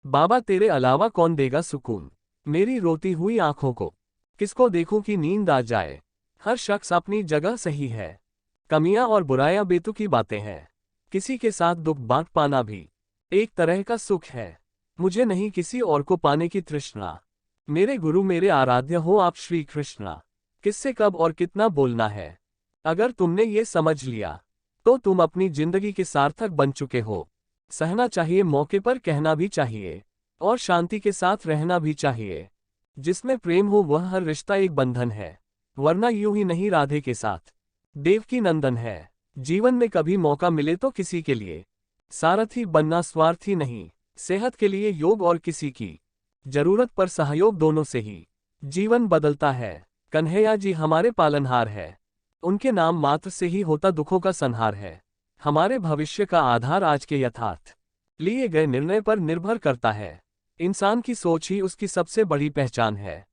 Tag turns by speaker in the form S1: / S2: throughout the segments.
S1: बाबा तेरे अलावा कौन देगा सुकून मेरी रोती हुई आंखों को। किसको देखूं कि नींद आ जाए। हर शख्स अपनी जगह सही है। कमियां और बुराइयां बेतुकी बातें हैं। किसी के साथ दुख बांट पाना भी एक तरह का सुख है। मुझे नहीं किसी और को पाने की तृष्णा। मेरे गुरु मेरे आराध्य हो आप श्री कृष्णा। किससे कब और कितना बोलना है। अगर तुमने ये समझ लिया तो तुम अपनी जिंदगी के सार्थक बन चुके हो। सहना चाहिए, मौके पर कहना भी चाहिए, और शांति के साथ रहना भी चाहिए। जिसमें प्रेम हो वह हर रिश्ता एक बंधन है, वरना यूं ही नहीं राधे के साथ देवकी नंदन है। जीवन में कभी मौका मिले तो किसी के लिए सारथी बनना, स्वार्थी नहीं। सेहत के लिए योग और किसी की जरूरत पर सहयोग, दोनों से ही जीवन बदलता है। कन्हैया जी हमारे पालनहार है, उनके नाम मात्र से ही होता दुखों का संहार है। हमारे भविष्य का आधार आज के यथार्थ लिए गए निर्णय पर निर्भर करता है। इंसान की सोच ही उसकी सबसे बड़ी पहचान है,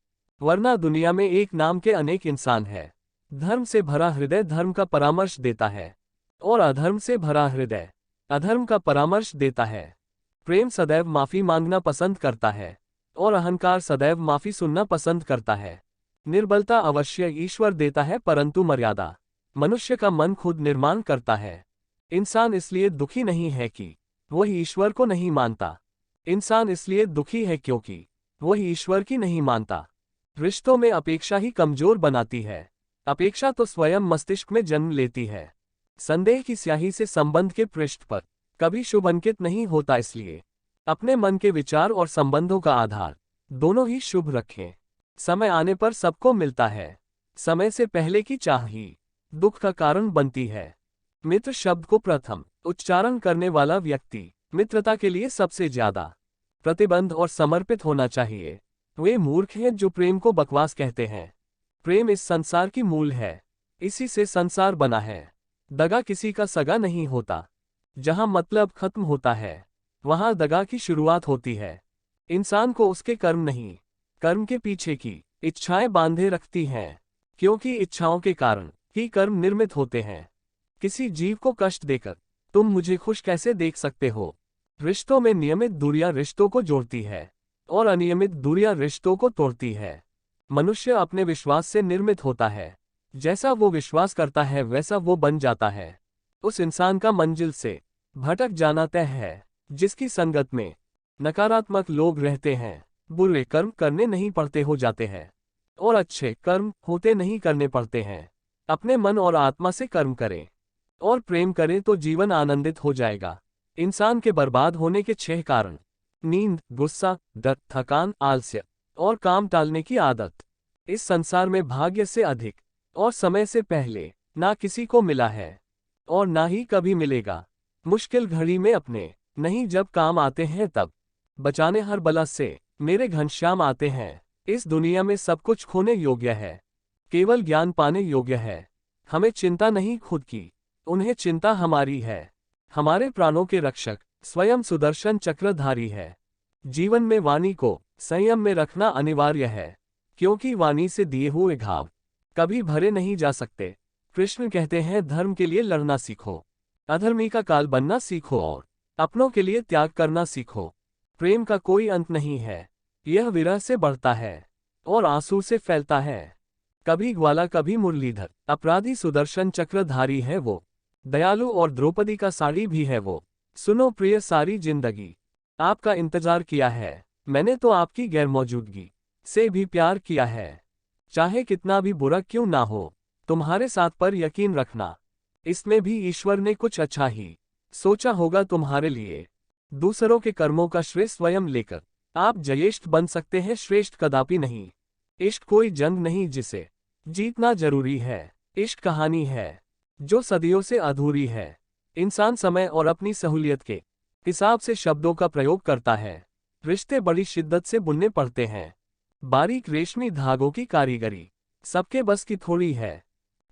S1: वरना दुनिया में एक नाम के अनेक इंसान है। धर्म से भरा हृदय धर्म का परामर्श देता है, और अधर्म से भरा हृदय अधर्म का परामर्श देता है। प्रेम सदैव माफी मांगना पसंद करता है, और अहंकार सदैव माफी सुनना पसंद करता है। निर्बलता अवश्य ईश्वर देता है, परंतु मर्यादा मनुष्य का मन खुद निर्माण करता है। इंसान इसलिए दुखी नहीं है कि वह ईश्वर को नहीं मानता। इंसान इसलिए दुखी है क्योंकि वह ईश्वर की नहीं मानता। रिश्तों में अपेक्षा ही कमजोर बनाती है। अपेक्षा तो स्वयं मस्तिष्क में जन्म लेती है। संदेह की स्याही से संबंध के पृष्ठ पर कभी शुभ अंकित नहीं होता, इसलिए अपने मन के विचार और संबंधों का आधार दोनों ही शुभ रखें। समय आने पर सबको मिलता है, समय से पहले की चाह ही दुख का कारण बनती है। मित्र शब्द को प्रथम उच्चारण करने वाला व्यक्ति मित्रता के लिए सबसे ज्यादा प्रतिबंध और समर्पित होना चाहिए। वे मूर्ख हैं जो प्रेम को बकवास कहते हैं। प्रेम इस संसार की मूल है, इसी से संसार बना है। दगा किसी का सगा नहीं होता। जहां मतलब खत्म होता है वहां दगा की शुरुआत होती है। इंसान को उसके कर्म नहीं, कर्म के पीछे की इच्छाएं बांधे रखती हैं, क्योंकि इच्छाओं के कारण ही कर्म निर्मित होते हैं। किसी जीव को कष्ट देकर तुम मुझे खुश कैसे देख सकते हो। रिश्तों में नियमित दूरियां रिश्तों को जोड़ती है, और अनियमित दूरियां रिश्तों को तोड़ती है। मनुष्य अपने विश्वास से निर्मित होता है। जैसा वो विश्वास करता है वैसा वो बन जाता है। उस इंसान का मंजिल से भटक जाना तय है जिसकी संगत में नकारात्मक लोग रहते हैं। बुरे कर्म करने नहीं पड़ते हो जाते हैं, और अच्छे कर्म होते नहीं करने पड़ते हैं। अपने मन और आत्मा से कर्म करें और प्रेम करें तो जीवन आनंदित हो जाएगा। इंसान के बर्बाद होने के 6 कारण: नींद, गुस्सा, डर, थकान, आलस्य और काम टालने की आदत। इस संसार में भाग्य से अधिक और समय से पहले ना किसी को मिला है, और ना ही कभी मिलेगा। मुश्किल घड़ी में अपने नहीं जब काम आते हैं तब, बचाने हर बला से मेरे घनश्याम आते हैं। इस दुनिया में सब कुछ खोने योग्य है, केवल ज्ञान पाने योग्य है। हमें चिंता नहीं खुद की, उन्हें चिंता हमारी है। हमारे प्राणों के रक्षक स्वयं सुदर्शन चक्रधारी है। जीवन में वाणी को संयम में रखना अनिवार्य है, क्योंकि वाणी से दिए हुए घाव कभी भरे नहीं जा सकते। कृष्ण कहते हैं धर्म के लिए लड़ना सीखो, अधर्मी का काल बनना सीखो, और अपनों के लिए त्याग करना सीखो। प्रेम का कोई अंत नहीं है, यह विरह से बढ़ता है और आंसू से फैलता है। कभी ग्वाला कभी मुरलीधर, अपराधी सुदर्शन चक्रधारी है वो, दयालु और द्रौपदी का साड़ी भी है वो। सुनो प्रिय, सारी जिंदगी आपका इंतजार किया है मैंने, तो आपकी गैरमौजूदगी से भी प्यार किया है। चाहे कितना भी बुरा क्यों ना हो, तुम्हारे साथ पर यकीन रखना, इसमें भी ईश्वर ने कुछ अच्छा ही सोचा होगा तुम्हारे लिए। दूसरों के कर्मों का श्रेय स्वयं लेकर आप जयेष्ठ बन सकते हैं, श्रेष्ठ कदापि नहीं। इश्क कोई जंग नहीं जिसे जीतना जरूरी है। इश्क कहानी है जो सदियों से अधूरी है। इंसान समय और अपनी सहूलियत के हिसाब से शब्दों का प्रयोग करता है। रिश्ते बड़ी शिद्दत से बुनने पड़ते हैं। बारीक रेशमी धागों की कारीगरी सबके बस की थोड़ी है।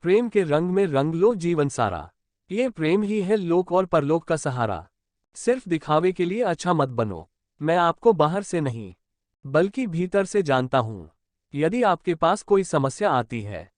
S1: प्रेम के रंग में रंग लो जीवन सारा, ये प्रेम ही है लोक और परलोक का सहारा। सिर्फ दिखावे के लिए अच्छा मत बनो, मैं आपको बाहर से नहीं बल्कि भीतर से जानता हूं। यदि आपके पास कोई समस्या आती है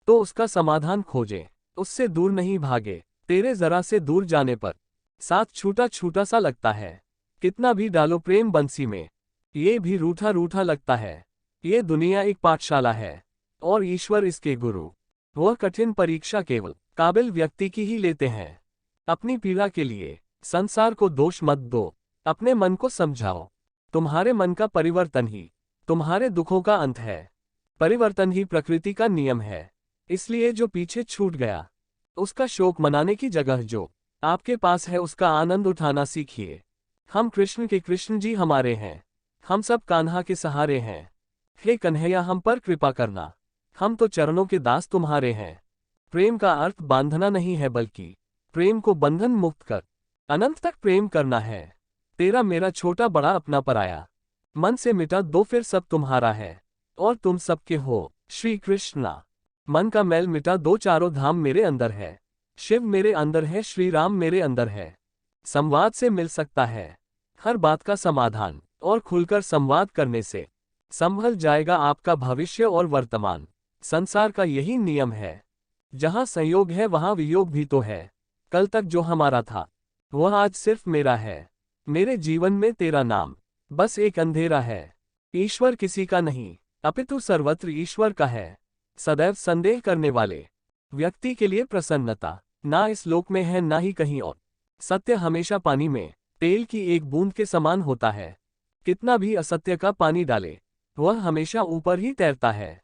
S1: तो उसका समाधान खोजें, उससे दूर नहीं भागे। तेरे जरा से दूर जाने पर साथ छूटा छूटा सा लगता है, कितना भी डालो प्रेम बंसी में, ये भी रूठा रूठा लगता है। ये दुनिया एक पाठशाला है और ईश्वर इसके गुरु। वह कठिन परीक्षा केवल काबिल व्यक्ति की ही लेते हैं। अपनी पीड़ा के लिए संसार को दोष मत दो, अपने मन को समझाओ। तुम्हारे मन का परिवर्तन ही तुम्हारे दुखों का अंत है। परिवर्तन ही प्रकृति का नियम है। इसलिए जो पीछे छूट गया उसका शोक मनाने की जगह जो आपके पास है उसका आनंद उठाना सीखिए। हम कृष्ण के कृष्ण जी हमारे हैं, हम सब कान्हा के सहारे हैं। हे कन्हैया हम पर कृपा करना, हम तो चरणों के दास तुम्हारे हैं। प्रेम का अर्थ बांधना नहीं है बल्कि प्रेम को बंधन मुक्त कर अनंत तक प्रेम करना है। तेरा मेरा छोटा बड़ा अपना पराया, मन से मिटा दो फिर सब तुम्हारा है और तुम सबके हो। श्री कृष्णा। मन का मैल मिटा दो, चारों धाम मेरे अंदर है। शिव मेरे अंदर है, श्री राम मेरे अंदर है। संवाद से मिल सकता है हर बात का समाधान, और खुलकर संवाद करने से संभल जाएगा आपका भविष्य और वर्तमान। संसार का यही नियम है, जहां संयोग है वहां वियोग भी तो है। कल तक जो हमारा था वह आज सिर्फ मेरा है। मेरे जीवन में तेरा नाम बस एक अंधेरा है। ईश्वर किसी का नहीं अपितु सर्वत्र ईश्वर का है। सदैव संदेह करने वाले व्यक्ति के लिए प्रसन्नता ना इस लोक में है ना ही कहीं और। सत्य हमेशा पानी में तेल की एक बूंद के समान होता है। कितना भी असत्य का पानी डाले वह हमेशा ऊपर ही तैरता है।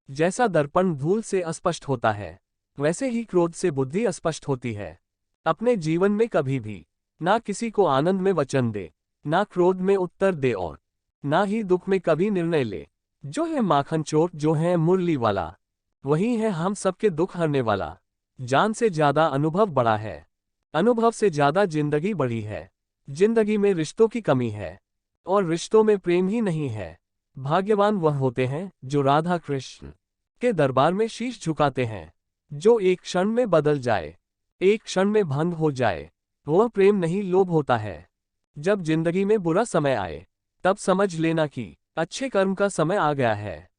S1: जैसा दर्पण धूल से अस्पष्ट होता है वैसे ही क्रोध से बुद्धि अस्पष्ट होती है। अपने जीवन में कभी भी ना किसी को आनंद में वचन दे, ना क्रोध में उत्तर दे और ना ही दुख में कभी निर्णय ले। जो है माखन चोर, जो है मुरली वाला, वही है हम सबके दुख हरने वाला। जान से ज्यादा अनुभव बड़ा है, अनुभव से ज्यादा जिंदगी बड़ी है। जिंदगी में रिश्तों की कमी है और रिश्तों में प्रेम ही नहीं है। भाग्यवान वह होते हैं जो राधा कृष्ण के दरबार में शीश झुकाते हैं। जो एक क्षण में बदल जाए, एक क्षण में भंग हो जाए, वह प्रेम नहीं लोभ होता है। जब जिंदगी में बुरा समय आए तब समझ लेना कि अच्छे कर्म का समय आ गया है।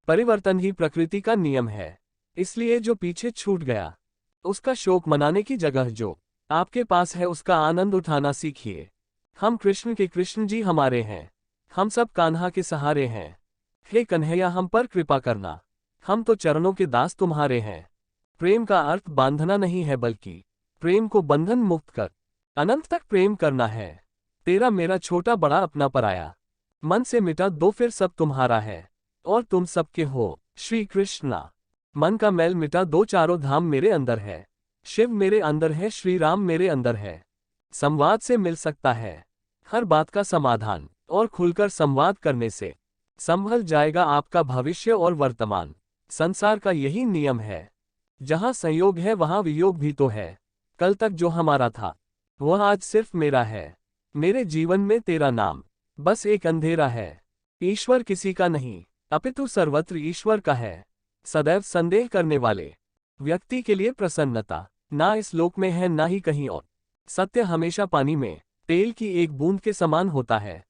S1: परिवर्तन ही प्रकृति का नियम है। इसलिए जो पीछे छूट गया उसका शोक मनाने की जगह जो आपके पास है उसका आनंद उठाना सीखिए। हम कृष्ण के कृष्ण जी हमारे हैं, हम सब कान्हा के सहारे हैं। हे कन्हैया हम पर कृपा करना, हम तो चरणों के दास तुम्हारे हैं। प्रेम का अर्थ बांधना नहीं है बल्कि प्रेम को बंधन मुक्त कर अनंत तक प्रेम करना है। तेरा मेरा छोटा बड़ा अपना पराया, मन से मिटा दो फिर सब तुम्हारा है और तुम सबके हो। श्री कृष्णा। मन का मैल मिटा दो, चारों धाम मेरे अंदर है। शिव मेरे अंदर है, श्री राम मेरे अंदर है। संवाद से मिल सकता है हर बात का समाधान, और खुलकर संवाद करने से संभल जाएगा आपका भविष्य और वर्तमान। संसार का यही नियम है, जहां संयोग है वहां वियोग भी तो है। कल तक जो हमारा था वह आज सिर्फ मेरा है। मेरे जीवन में तेरा नाम बस एक अंधेरा है। ईश्वर किसी का नहीं अपितु सर्वत्र ईश्वर का है। सदैव संदेह करने वाले व्यक्ति के लिए प्रसन्नता ना इस लोक में है ना ही कहीं और। सत्य हमेशा पानी में तेल की एक बूंद के समान होता है।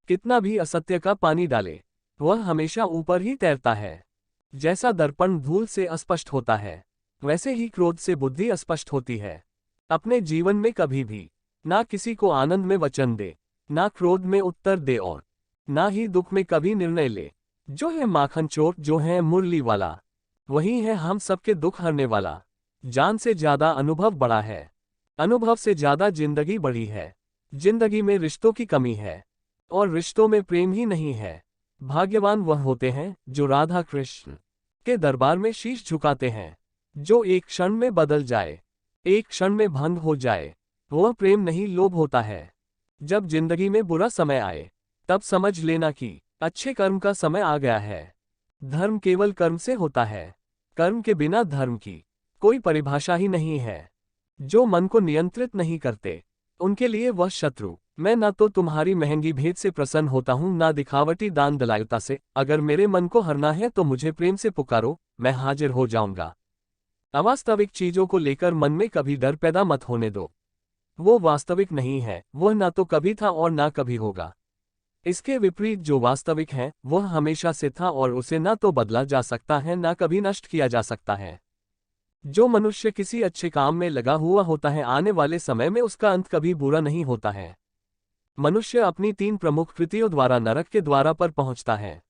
S1: कितना भी असत्य का पानी डाले वह हमेशा ऊपर ही तैरता है। जैसा दर्पण धूल से अस्पष्ट होता है वैसे ही क्रोध से बुद्धि अस्पष्ट होती है। अपने जीवन में कभी भी ना किसी को आनंद में वचन दे, ना क्रोध में उत्तर दे और ना ही दुख में कभी निर्णय ले। जो है माखन चोर, जो है मुरली वाला, वही है हम सबके दुख हरने वाला। जान से ज्यादा अनुभव बड़ा है, अनुभव से ज्यादा जिंदगी बड़ी है। जिंदगी में रिश्तों की कमी है और रिश्तों में प्रेम ही नहीं है। भाग्यवान वह होते हैं जो राधा कृष्ण के दरबार में शीश झुकाते हैं। जो एक क्षण में बदल जाए, एक क्षण में भंग हो जाए, वह प्रेम नहीं लोभ होता है। जब जिंदगी में बुरा समय आए तब समझ लेना कि अच्छे कर्म का समय आ गया है। धर्म केवल कर्म से होता है, कर्म के बिना धर्म की कोई परिभाषा ही नहीं है। जो मन को नियंत्रित नहीं करते उनके लिए वह शत्रु। मैं ना तो तुम्हारी महंगी भेंट से प्रसन्न होता हूँ, ना दिखावटी दान दलायुता से। अगर मेरे मन को हरना है तो मुझे प्रेम से पुकारो, मैं हाजिर हो जाऊंगा। अवास्तविक चीजों को लेकर मन में कभी डर पैदा मत होने दो। वो वास्तविक नहीं है, वह ना तो कभी था और ना कभी होगा। इसके विपरीत जो वास्तविक है वह हमेशा से था और उसे ना तो बदला जा सकता है ना कभी नष्ट किया जा सकता है। जो मनुष्य किसी अच्छे काम में लगा हुआ होता है आने वाले समय में उसका अंत कभी बुरा नहीं होता है। मनुष्य अपनी 3 प्रमुख कृतियों द्वारा नरक के द्वारा पर पहुंचता है।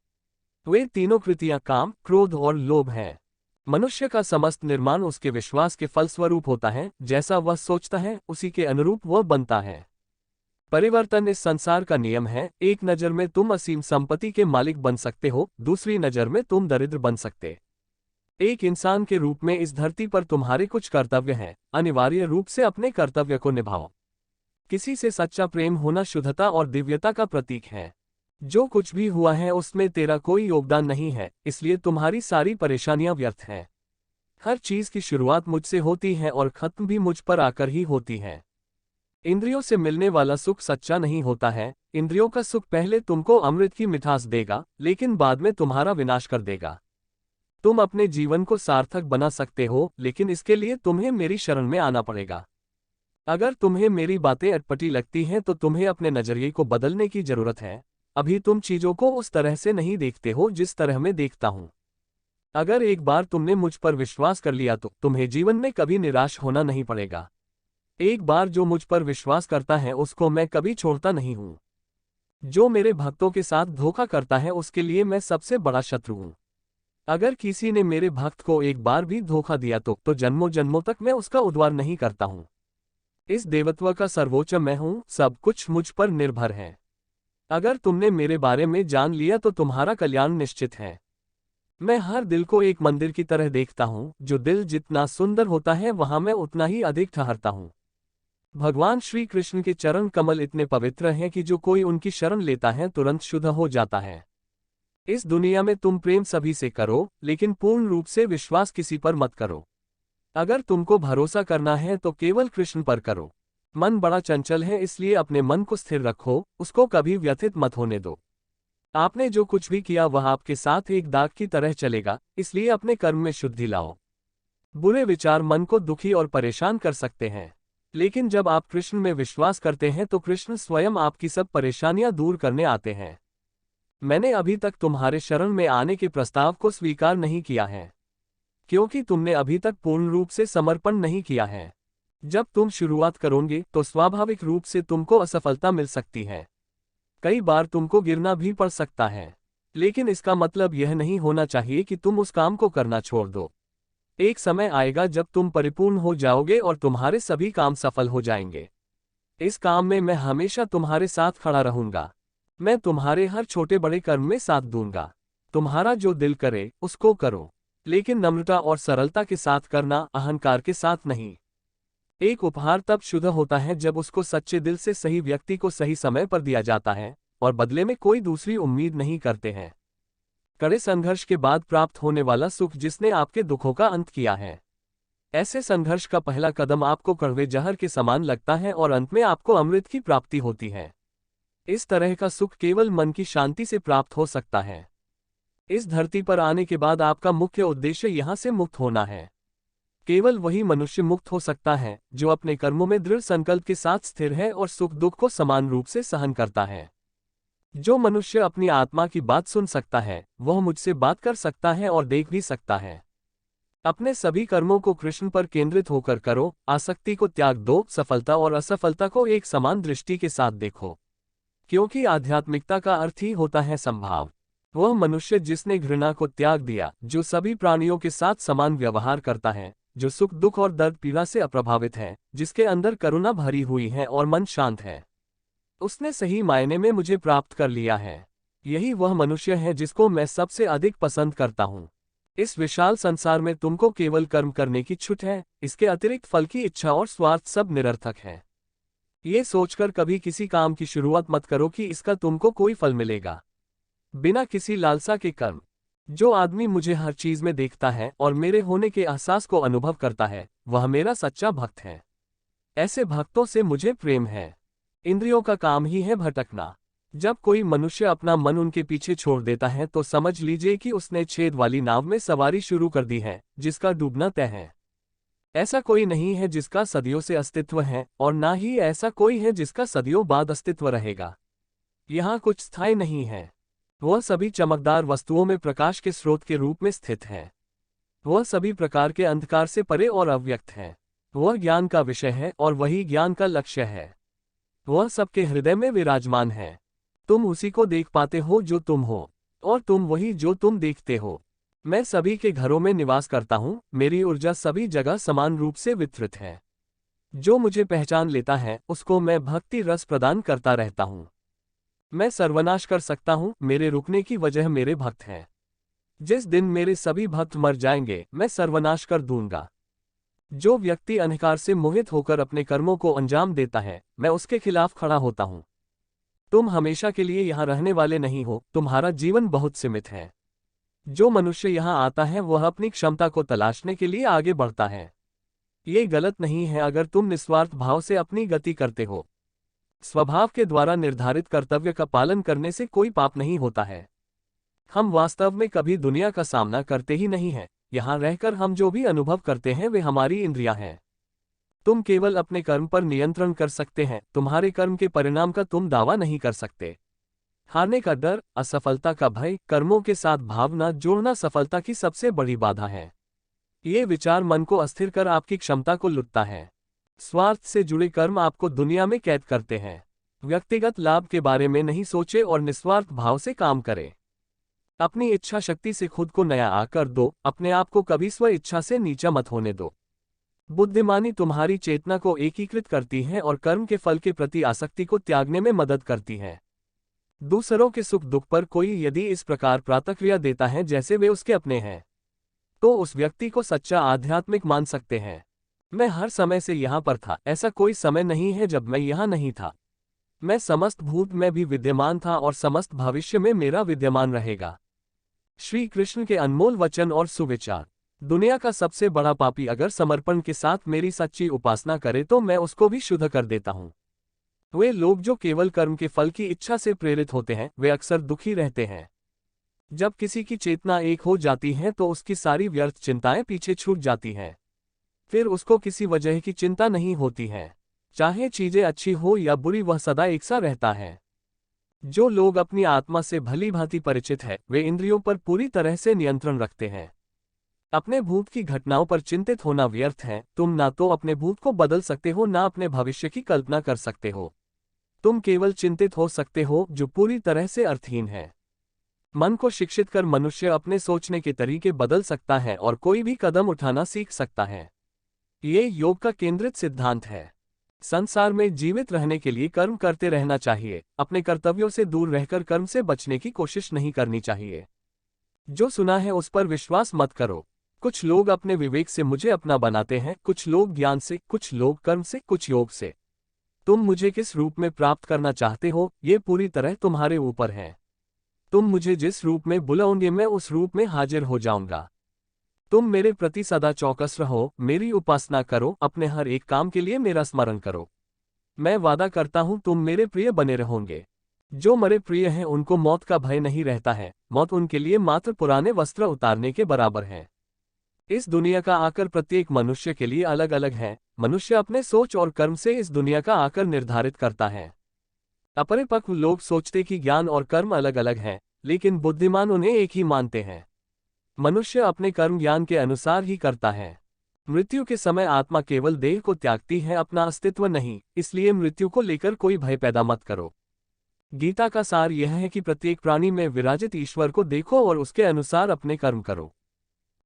S1: वे तीनों कृतियां काम, क्रोध और लोभ हैं। मनुष्य का समस्त निर्माण उसके विश्वास के फलस्वरूप होता है, जैसा वह सोचता है उसी के अनुरूप वह बनता है। परिवर्तन इस संसार का नियम है। एक नज़र में तुम असीम संपत्ति के मालिक बन सकते हो, दूसरी नज़र में तुम दरिद्र बन सकते। एक इंसान के रूप में इस धरती पर तुम्हारे कुछ कर्तव्य हैं, अनिवार्य रूप से अपने कर्तव्य को निभाओ। किसी से सच्चा प्रेम होना शुद्धता और दिव्यता का प्रतीक है। जो कुछ भी हुआ है उसमें तेरा कोई योगदान नहीं है, इसलिए तुम्हारी सारी परेशानियां व्यर्थ हैं। हर चीज की शुरुआत मुझसे होती है और खत्म भी मुझ पर आकर ही होती है। इंद्रियों से मिलने वाला सुख सच्चा नहीं होता है। इंद्रियों का सुख पहले तुमको अमृत की मिठास देगा, लेकिन बाद में तुम्हारा विनाश कर देगा। तुम अपने जीवन को सार्थक बना सकते हो, लेकिन इसके लिए तुम्हें मेरी शरण में आना पड़ेगा। अगर तुम्हें मेरी बातें अटपटी लगती हैं तो तुम्हें अपने नजरिए को बदलने की जरूरत है। अभी तुम चीजों को उस तरह से नहीं देखते हो जिस तरह मैं देखता हूं। अगर एक बार तुमने मुझ पर विश्वास कर लिया तो तुम्हें जीवन में कभी निराश होना नहीं पड़ेगा। एक बार जो मुझ पर विश्वास करता है उसको मैं कभी छोड़ता नहीं हूं। जो मेरे भक्तों के साथ धोखा करता है उसके लिए मैं सबसे बड़ा शत्रु हूं। अगर किसी ने मेरे भक्त को एक बार भी धोखा दिया तो जन्मों जन्मों तक मैं उसका उद्धार नहीं करता हूं। इस देवत्व का सर्वोच्च मैं हूं, सब कुछ मुझ पर निर्भर है। अगर तुमने मेरे बारे में जान लिया तो तुम्हारा कल्याण निश्चित है। मैं हर दिल को एक मंदिर की तरह देखता हूं। जो दिल जितना सुंदर होता है वहां मैं उतना ही अधिक ठहरता हूं। भगवान श्री कृष्ण के चरण कमल इतने पवित्र हैं कि जो कोई उनकी शरण लेता है तुरंत शुद्ध हो जाता है। इस दुनिया में तुम प्रेम सभी से करो, लेकिन पूर्ण रूप से विश्वास किसी पर मत करो। अगर तुमको भरोसा करना है तो केवल कृष्ण पर करो। मन बड़ा चंचल है, इसलिए अपने मन को स्थिर रखो, उसको कभी व्यथित मत होने दो। आपने जो कुछ भी किया वह आपके साथ एक दाग की तरह चलेगा, इसलिए अपने कर्म में शुद्धि लाओ। बुरे विचार मन को दुखी और परेशान कर सकते हैं, लेकिन जब आप कृष्ण में विश्वास करते हैं तो कृष्ण स्वयं आपकी सब परेशानियां दूर करने आते हैं। मैंने अभी तक तुम्हारे शरण में आने के प्रस्ताव को स्वीकार नहीं किया है, क्योंकि तुमने अभी तक पूर्ण रूप से समर्पण नहीं किया है। जब तुम शुरुआत करोगे तो स्वाभाविक रूप से तुमको असफलता मिल सकती है। कई बार तुमको गिरना भी पड़ सकता है, लेकिन इसका मतलब यह नहीं होना चाहिए कि तुम उस काम को करना छोड़ दो। एक समय आएगा जब तुम परिपूर्ण हो जाओगे और तुम्हारे सभी काम सफल हो जाएंगे। इस काम में मैं हमेशा तुम्हारे साथ खड़ा रहूंगा। मैं तुम्हारे हर छोटे बड़े कर्म में साथ दूंगा। तुम्हारा जो दिल करे उसको करो, लेकिन नम्रता और सरलता के साथ करना, अहंकार के साथ नहीं। एक उपहार तब शुद्ध होता है जब उसको सच्चे दिल से सही व्यक्ति को सही समय पर दिया जाता है और बदले में कोई दूसरी उम्मीद नहीं करते हैं। कड़े संघर्ष के बाद प्राप्त होने वाला सुख जिसने आपके दुखों का अंत किया है। ऐसे संघर्ष का पहला कदम आपको कड़वे जहर के समान लगता है और अंत में आपको अमृत की प्राप्ति होती है। इस तरह का सुख केवल मन की शांति से प्राप्त हो सकता है। इस धरती पर आने के बाद आपका मुख्य उद्देश्य यहां से मुक्त होना है। केवल वही मनुष्य मुक्त हो सकता है जो अपने कर्मों में दृढ़ संकल्प के साथ स्थिर है और सुख दुख को समान रूप से सहन करता है। जो मनुष्य अपनी आत्मा की बात सुन सकता है वह मुझसे बात कर सकता है और देख भी सकता है। अपने सभी कर्मों को कृष्ण पर केंद्रित होकर करो, आसक्ति को त्याग दो, सफलता और असफलता को एक समान दृष्टि के साथ देखो, क्योंकि आध्यात्मिकता का अर्थ ही होता है संभाव। वह मनुष्य जिसने घृणा को त्याग दिया, जो सभी प्राणियों के साथ समान व्यवहार करता है, जो सुख दुख और दर्द पीड़ा से अप्रभावित है, जिसके अंदर करुणा भरी हुई है और मन शांत है, उसने सही मायने में मुझे प्राप्त कर लिया है। यही वह मनुष्य है जिसको मैं सबसे अधिक पसंद करता हूँ। इस विशाल संसार में तुमको केवल कर्म करने की छूट है, इसके अतिरिक्त फल की इच्छा और स्वार्थ सब निरर्थक है। ये सोचकर कभी किसी काम की शुरुआत मत करो कि इसका तुमको कोई फल मिलेगा। बिना किसी लालसा के कर्म। जो आदमी मुझे हर चीज में देखता है और मेरे होने के एहसास को अनुभव करता है, वह मेरा सच्चा भक्त है। ऐसे भक्तों से मुझे प्रेम है। इंद्रियों का काम ही है भटकना। जब कोई मनुष्य अपना मन उनके पीछे छोड़ देता है तो समझ लीजिए कि उसने छेद वाली नाव में सवारी शुरू कर दी है, जिसका डूबना तय है। ऐसा कोई नहीं है जिसका सदियों से अस्तित्व है, और ना ही ऐसा कोई है जिसका सदियों बाद अस्तित्व रहेगा। यहाँ कुछ स्थायी नहीं है। वह सभी चमकदार वस्तुओं में प्रकाश के स्रोत के रूप में स्थित है। वह सभी प्रकार के अंधकार से परे और अव्यक्त है। वह ज्ञान का विषय है और वही ज्ञान का लक्ष्य है। वह सबके हृदय में विराजमान है। तुम उसी को देख पाते हो जो तुम हो, और तुम वही जो तुम देखते हो। मैं सभी के घरों में निवास करता हूँ, मेरी ऊर्जा सभी जगह समान रूप से वितरित है। जो मुझे पहचान लेता है उसको मैं भक्ति रस प्रदान करता रहता हूँ। मैं सर्वनाश कर सकता हूँ, मेरे रुकने की वजह मेरे भक्त हैं। जिस दिन मेरे सभी भक्त मर जाएंगे मैं सर्वनाश कर दूंगा। जो व्यक्ति अंधकार से मोहित होकर अपने कर्मों को अंजाम देता है, मैं उसके खिलाफ खड़ा होता हूँ। तुम हमेशा के लिए यहाँ रहने वाले नहीं हो, तुम्हारा जीवन बहुत सीमित है। जो मनुष्य यहाँ आता है वह अपनी क्षमता को तलाशने के लिए आगे बढ़ता है। ये गलत नहीं है अगर तुम निस्वार्थ भाव से अपनी गति करते हो। स्वभाव के द्वारा निर्धारित कर्तव्य का पालन करने से कोई पाप नहीं होता है। हम वास्तव में कभी दुनिया का सामना करते ही नहीं हैं। यहाँ रहकर हम जो भी अनुभव करते हैं वे हमारी इंद्रियां हैं। तुम केवल अपने कर्म पर नियंत्रण कर सकते हैं, तुम्हारे कर्म के परिणाम का तुम दावा नहीं कर सकते। हारने का डर, असफलता का भय, कर्मों के साथ भावना जोड़ना सफलता की सबसे बड़ी बाधा है। ये विचार मन को अस्थिर कर आपकी क्षमता को लुटता है। स्वार्थ से जुड़े कर्म आपको दुनिया में कैद करते हैं। व्यक्तिगत लाभ के बारे में नहीं सोचे और निस्वार्थ भाव से काम करें। अपनी इच्छा शक्ति से खुद को नया आकर दो, अपने आप को कभी स्व इच्छा से नीचा मत होने दो। बुद्धिमानी तुम्हारी चेतना को एकीकृत करती है और कर्म के फल के प्रति आसक्ति को त्यागने में मदद करती है। दूसरों के सुख दुख पर कोई यदि इस प्रकार प्रतिक्रिया देता है जैसे वे उसके अपने हैं, तो उस व्यक्ति को सच्चा आध्यात्मिक मान सकते हैं। मैं हर समय से यहाँ पर था, ऐसा कोई समय नहीं है जब मैं यहाँ नहीं था। मैं समस्त भूत में भी विद्यमान था और समस्त भविष्य में मेरा विद्यमान रहेगा। श्री कृष्ण के अनमोल वचन और सुविचार। दुनिया का सबसे बड़ा पापी अगर समर्पण के साथ मेरी सच्ची उपासना करे तो मैं उसको भी शुद्ध कर देता हूँ। वे लोग जो केवल कर्म के फल की इच्छा से प्रेरित होते हैं वे अक्सर दुखी रहते हैं। जब किसी की चेतना एक हो जाती है तो उसकी सारी व्यर्थ चिंताएं पीछे छूट जाती हैं। फिर उसको किसी वजह की चिंता नहीं होती है। चाहे चीजें अच्छी हो या बुरी, वह सदा एक सा रहता है। जो लोग अपनी आत्मा से भली भांति परिचित है वे इंद्रियों पर पूरी तरह से नियंत्रण रखते हैं। अपने भूत की घटनाओं पर चिंतित होना व्यर्थ है। तुम ना तो अपने भूत को बदल सकते हो ना अपने भविष्य की कल्पना कर सकते हो। तुम केवल चिंतित हो सकते हो जो पूरी तरह से अर्थहीन है। मन को शिक्षित कर मनुष्य अपने सोचने के तरीके बदल सकता है और कोई भी कदम उठाना सीख सकता है। ये योग का केंद्रित सिद्धांत है। संसार में जीवित रहने के लिए कर्म करते रहना चाहिए। अपने कर्तव्यों से दूर रहकर कर्म से बचने की कोशिश नहीं करनी चाहिए। जो सुना है उस पर विश्वास मत करो। कुछ लोग अपने विवेक से मुझे अपना बनाते हैं, कुछ लोग ज्ञान से, कुछ लोग कर्म से, कुछ योग से। तुम मुझे किस रूप में प्राप्त करना चाहते हो ये पूरी तरह तुम्हारे ऊपर है। तुम मुझे जिस रूप में बुलाओगे मैं उस रूप में हाजिर हो जाऊंगा। तुम मेरे प्रति सदा चौकस रहो, मेरी उपासना करो, अपने हर एक काम के लिए मेरा स्मरण करो। मैं वादा करता हूं तुम मेरे प्रिय बने रहोगे। जो मेरे प्रिय हैं उनको मौत का भय नहीं रहता है। मौत उनके लिए मात्र पुराने वस्त्र उतारने के बराबर है। इस दुनिया का आकर प्रत्येक मनुष्य के लिए अलग अलग है। मनुष्य अपने सोच और कर्म से इस दुनिया का आकर निर्धारित करता है। अपरिपक्व लोग सोचते कि ज्ञान और कर्म अलग अलग हैं, लेकिन बुद्धिमान उन्हें एक ही मानते हैं। मनुष्य अपने कर्म ज्ञान के अनुसार ही करता है। मृत्यु के समय आत्मा केवल देह को त्यागती है, अपना अस्तित्व नहीं। इसलिए मृत्यु को लेकर कोई भय पैदा मत करो। गीता का सार यह है कि प्रत्येक प्राणी में विराजित ईश्वर को देखो और उसके अनुसार अपने कर्म करो।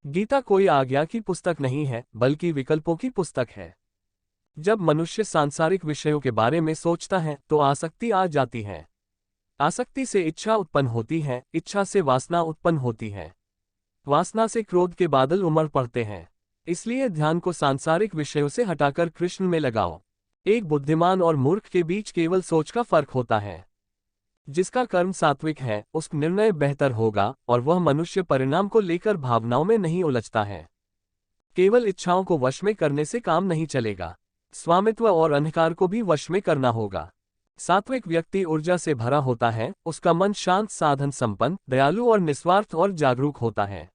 S1: गीता कोई आज्ञा की पुस्तक नहीं है बल्कि विकल्पों की पुस्तक है। जब मनुष्य सांसारिक विषयों के बारे में सोचता है तो आसक्ति आ जाती है। आसक्ति से इच्छा उत्पन्न होती है, इच्छा से वासना उत्पन्न होती है, वासना से क्रोध के बादल उमड़ पड़ते हैं। इसलिए ध्यान को सांसारिक विषयों से हटाकर कृष्ण में लगाओ। एक बुद्धिमान और मूर्ख के बीच केवल सोच का फर्क होता है। जिसका कर्म सात्विक है उसका निर्णय बेहतर होगा और वह मनुष्य परिणाम को लेकर भावनाओं में नहीं उलझता है। केवल इच्छाओं को वश में करने से काम नहीं चलेगा। स्वामित्व और अंधकार को भी वश में करना होगा। सात्विक व्यक्ति ऊर्जा से भरा होता है, उसका मन शांत, साधन संपन्न, दयालु और निस्वार्थ और जागरूक होता है।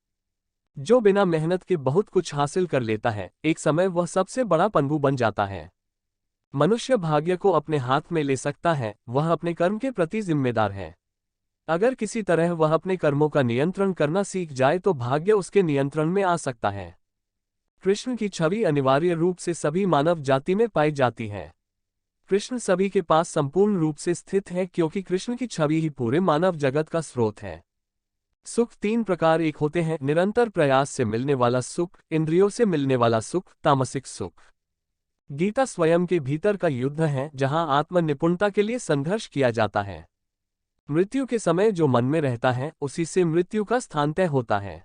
S1: जो बिना मेहनत के बहुत कुछ हासिल कर लेता है, एक समय वह सबसे बड़ा पंगु बन जाता है। मनुष्य भाग्य को अपने हाथ में ले सकता है, वह अपने कर्म के प्रति जिम्मेदार है। अगर किसी तरह वह अपने कर्मों का नियंत्रण करना सीख जाए तो भाग्य उसके नियंत्रण में आ सकता है। कृष्ण की छवि अनिवार्य रूप से सभी मानव जाति में पाई जाती है। कृष्ण सभी के पास संपूर्ण रूप से स्थित है क्योंकि कृष्ण की छवि ही पूरे मानव जगत का स्रोत है। सुख तीन प्रकार एक होते हैं: निरंतर प्रयास से मिलने वाला सुख, इंद्रियों से मिलने वाला सुख, तामसिक सुख। गीता स्वयं के भीतर का युद्ध है जहां आत्म निपुणता के लिए संघर्ष किया जाता है। मृत्यु के समय जो मन में रहता है उसी से मृत्यु का स्थान तय होता है।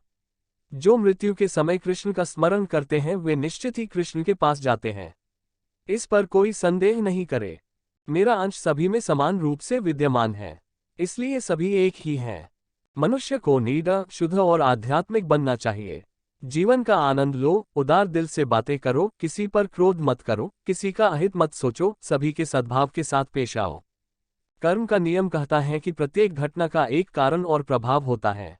S1: जो मृत्यु के समय कृष्ण का स्मरण करते हैं वे निश्चित ही कृष्ण के पास जाते हैं। इस पर कोई संदेह नहीं करे। मेरा अंश सभी में समान रूप से विद्यमान है, इसलिए सभी एक ही हैं। मनुष्य को निडर, शुद्ध और आध्यात्मिक बनना चाहिए। जीवन का आनंद लो, उदार दिल से बातें करो, किसी पर क्रोध मत करो, किसी का अहित मत सोचो, सभी के सद्भाव के साथ पेश आओ। कर्म का नियम कहता है कि प्रत्येक घटना का एक कारण और प्रभाव होता है।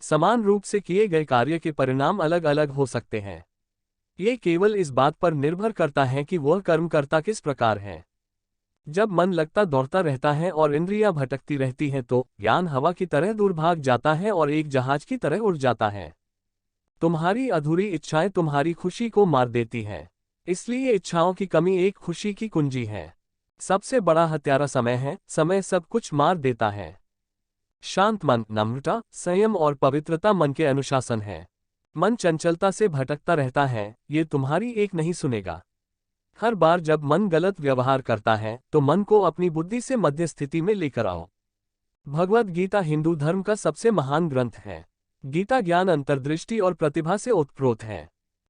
S1: समान रूप से किए गए कार्य के परिणाम अलग अलग हो सकते हैं। ये केवल इस बात पर निर्भर करता है कि वह कर्मकर्ता किस प्रकार है। जब मन लगता दौड़ता रहता है और इंद्रियां भटकती रहती हैं तो ज्ञान हवा की तरह दूर भाग जाता है और एक जहाज की तरह उड़ जाता है। तुम्हारी अधूरी इच्छाएं तुम्हारी खुशी को मार देती हैं। इसलिए इच्छाओं की कमी एक खुशी की कुंजी है। सबसे बड़ा हत्यारा समय है, समय सब कुछ मार देता है। शांत मन, नम्रता, संयम और पवित्रता मन के अनुशासन है। मन चंचलता से भटकता रहता है, ये तुम्हारी एक नहीं सुनेगा। हर बार जब मन गलत व्यवहार करता है तो मन को अपनी बुद्धि से मध्य स्थिति में लेकर आओ। भगवद गीता हिंदू धर्म का सबसे महान ग्रंथ है। गीता ज्ञान, अंतर्दृष्टि और प्रतिभा से ओतप्रोत है।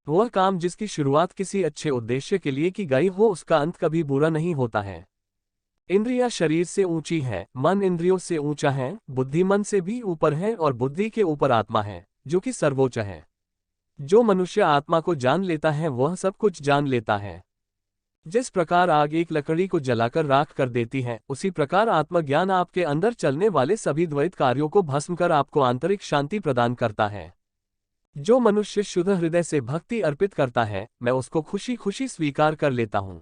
S1: वह काम जिसकी शुरुआत किसी अच्छे उद्देश्य के लिए की गई हो उसका अंत कभी बुरा नहीं होता है। इंद्रियां शरीर से ऊंची है, मन इंद्रियों से ऊंचा है, बुद्धि मन से भी ऊपर है और बुद्धि के ऊपर आत्मा है जो कि सर्वोच्च है। जो मनुष्य आत्मा को जान लेता है वह सब कुछ जान लेता है। जिस प्रकार आग एक लकड़ी को जलाकर राख कर देती है, उसी प्रकार आत्मज्ञान आपके अंदर चलने वाले सभी द्वैत कार्यों को भस्म कर आपको आंतरिक शांति प्रदान करता है। जो मनुष्य शुद्ध हृदय से भक्ति अर्पित करता है, मैं उसको खुशी खुशी स्वीकार कर लेता हूँ।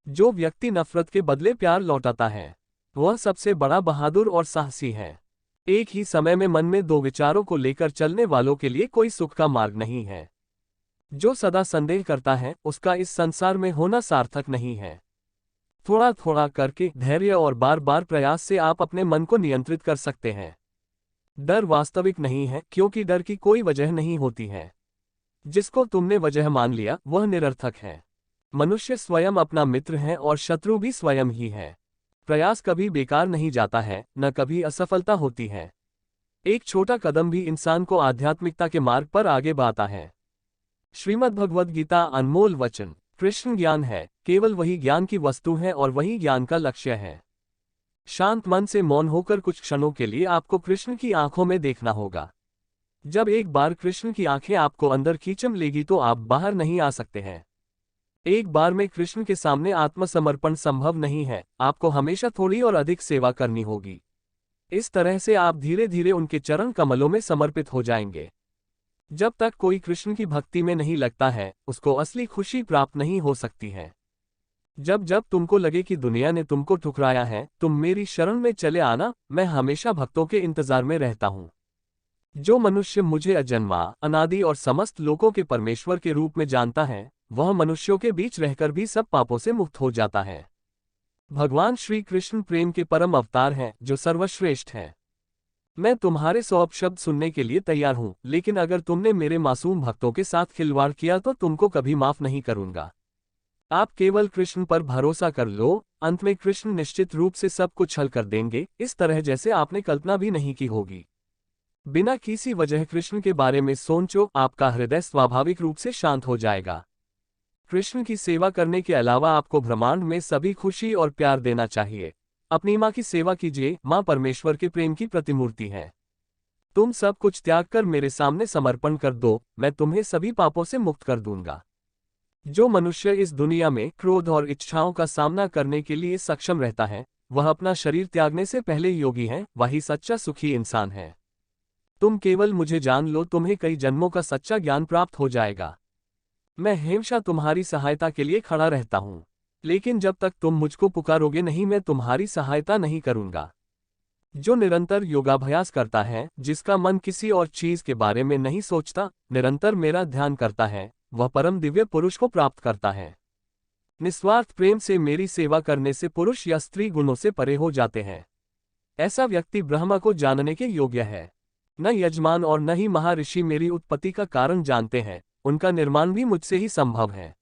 S1: जो व्यक्ति नफरत के बदले प्यार लौटाता है, वह सबसे बड़ा बहादुर और साहसी है। एक ही समय में मन में दो विचारों को लेकर चलने वालों के लिए कोई सुख का मार्ग नहीं है। जो सदा संदेह करता है, उसका इस संसार में होना सार्थक नहीं है। थोड़ा थोड़ा करके, धैर्य और बार बार प्रयास से आप अपने मन को नियंत्रित कर सकते हैं। डर वास्तविक नहीं है क्योंकि डर की कोई वजह नहीं होती है। जिसको तुमने वजह मान लिया वह निरर्थक है। मनुष्य स्वयं अपना मित्र है और शत्रु भी स्वयं ही है। प्रयास कभी बेकार नहीं जाता है, न कभी असफलता होती है। एक छोटा कदम भी इंसान को आध्यात्मिकता के मार्ग पर आगे बढ़ाता है। श्रीमद् भगवद गीता अनमोल वचन। कृष्ण ज्ञान है, केवल वही ज्ञान की वस्तु है और वही ज्ञान का लक्ष्य है। शांत मन से मौन होकर कुछ क्षणों के लिए आपको कृष्ण की आंखों में देखना होगा। जब एक बार कृष्ण की आंखें आपको अंदर खींच लेगी तो आप बाहर नहीं आ सकते हैं। एक बार में कृष्ण के सामने आत्मसमर्पण संभव नहीं है, आपको हमेशा थोड़ी और अधिक सेवा करनी होगी। इस तरह से आप धीरे धीरे उनके चरण कमलों में समर्पित हो जाएंगे। जब तक कोई कृष्ण की भक्ति में नहीं लगता है, उसको असली खुशी प्राप्त नहीं हो सकती है। जब जब तुमको लगे कि दुनिया ने तुमको ठुकराया है, तुम मेरी शरण में चले आना, मैं हमेशा भक्तों के इंतजार में रहता हूँ। जो मनुष्य मुझे अजन्मा, अनादि और समस्त लोकों के परमेश्वर के रूप में जानता है, वह मनुष्यों के बीच रहकर भी सब पापों से मुक्त हो जाता है। भगवान श्री कृष्ण प्रेम के परम अवतार हैं, जो सर्वश्रेष्ठ है। मैं तुम्हारे 100 अपशब्द सुनने के लिए तैयार हूं, लेकिन अगर तुमने मेरे मासूम भक्तों के साथ खिलवाड़ किया तो तुमको कभी माफ नहीं करूंगा। आप केवल कृष्ण पर भरोसा कर लो, अंत में कृष्ण निश्चित रूप से सब कुछ हल कर देंगे, इस तरह जैसे आपने कल्पना भी नहीं की होगी। बिना किसी वजह कृष्ण के बारे में सोचो, आपका हृदय स्वाभाविक रूप से शांत हो जाएगा। कृष्ण की सेवा करने के अलावा आपको ब्रह्मांड में सभी खुशी और प्यार देना चाहिए। अपनी माँ की सेवा कीजिए, माँ परमेश्वर के प्रेम की प्रतिमूर्ति है। तुम सब कुछ त्याग कर मेरे सामने समर्पण कर दो, मैं तुम्हें सभी पापों से मुक्त कर दूंगा। जो मनुष्य इस दुनिया में क्रोध और इच्छाओं का सामना करने के लिए सक्षम रहता है, वह अपना शरीर त्यागने से पहले योगी है, वही सच्चा सुखी इंसान है। तुम केवल मुझे जान लो, तुम्हें कई जन्मों का सच्चा ज्ञान प्राप्त हो जाएगा। मैं हमेशा तुम्हारी सहायता के लिए खड़ा रहता हूँ, लेकिन जब तक तुम मुझको पुकारोगे नहीं, मैं तुम्हारी सहायता नहीं करूँगा। जो निरंतर योगाभ्यास करता है, जिसका मन किसी और चीज के बारे में नहीं सोचता, निरंतर मेरा ध्यान करता है, वह परम दिव्य पुरुष को प्राप्त करता है। निस्वार्थ प्रेम से मेरी सेवा करने से पुरुष या स्त्री गुणों से परे हो जाते हैं। ऐसा व्यक्ति ब्रह्मा को जानने के योग्य है। न यजमान और न ही महर्षि मेरी उत्पत्ति का कारण जानते हैं, उनका निर्माण भी मुझसे ही संभव है।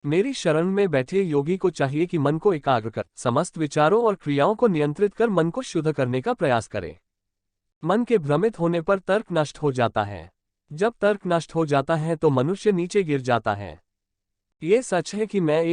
S1: मेरी शरण में बैठे योगी को चाहिए कि मन को एकाग्र कर समस्त विचारों और क्रियाओं को नियंत्रित कर मन को शुद्ध करने का प्रयास करे। मन के भ्रमित होने पर तर्क नष्ट हो जाता है। जब तर्क नष्ट हो जाता है तो मनुष्य नीचे गिर जाता है। ये सच है कि मैं एक